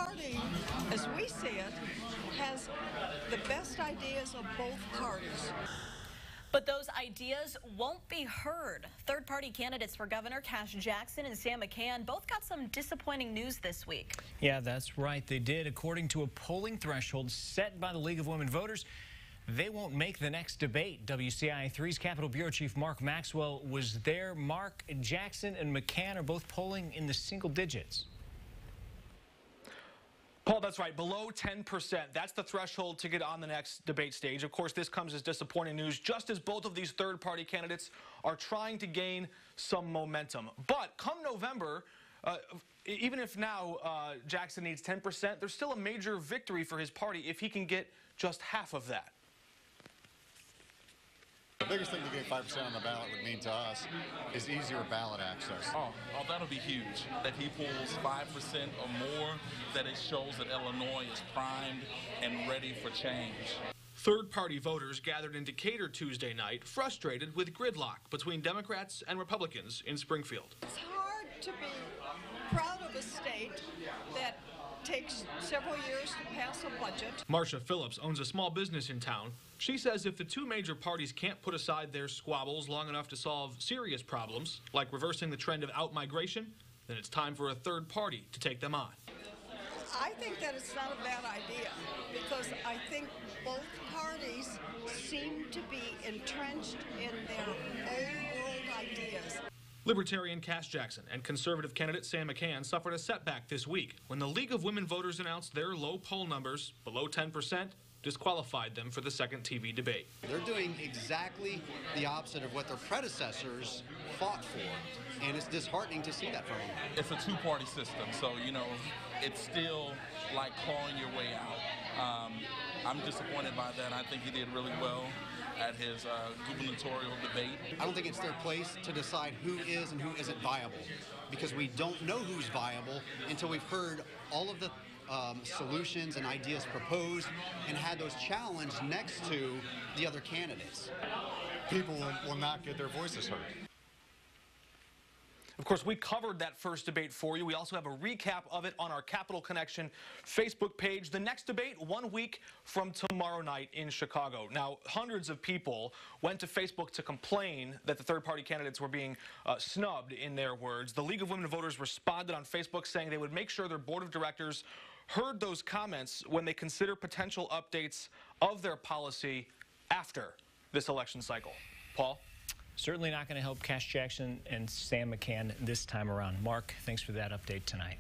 party, as we see it, has the best ideas of both parties. But those ideas won't be heard. Third-party candidates for governor, Cash Jackson and Sam McCann, both got some disappointing news this week. Yeah, that's right. They did. According to a polling threshold set by the League of Women Voters, they won't make the next debate. WCIA3's Capitol Bureau Chief Mark Maxwell was there. Mark, Jackson and McCann are both polling in the single digits. Paul, that's right. Below 10%. That's the threshold to get on the next debate stage. Of course, this comes as disappointing news, just as both of these third-party candidates are trying to gain some momentum. But come November, even if now Jackson needs 10%, there's still a major victory for his party if he can get just half of that. The biggest thing to get 5% on the ballot would mean to us is easier ballot access. Oh, that'll be huge. That he pulls 5% or more, that it shows that Illinois is primed and ready for change. Third-party voters gathered in Decatur Tuesday night, frustrated with gridlock between Democrats and Republicans in Springfield. It's hard to be proud of a state that takes several years to pass a budget. Marcia Phillips owns a small business in town. She says if the two major parties can't put aside their squabbles long enough to solve serious problems, like reversing the trend of out-migration, then it's time for a third party to take them on. I think that it's not a bad idea because I think both parties seem to be entrenched in their old world ideas. Libertarian Cash Jackson and conservative candidate Sam McCann suffered a setback this week when the League of Women Voters announced their low poll numbers, below 10%, disqualified them for the second TV debate. They're doing exactly the opposite of what their predecessors fought for, and it's disheartening to see that from them. It's a two-party system, so, you know, it's still like clawing your way out. I'm disappointed by that. I think he did really well at his gubernatorial debate. I don't think it's their place to decide who is and who isn't viable, because we don't know who's viable until we've heard all of the solutions and ideas proposed and had those challenged next to the other candidates. People will not get their voices heard. Of course, we covered that first debate for you. We also have a recap of it on our Capital Connection Facebook page. The next debate, 1 week from tomorrow night in Chicago. Now, hundreds of people went to Facebook to complain that the third-party candidates were being snubbed, in their words. The League of Women Voters responded on Facebook saying they would make sure their board of directors heard those comments when they consider potential updates of their policy after this election cycle. Paul? Certainly not going to help Cash Jackson and Sam McCann this time around. Mark, thanks for that update tonight.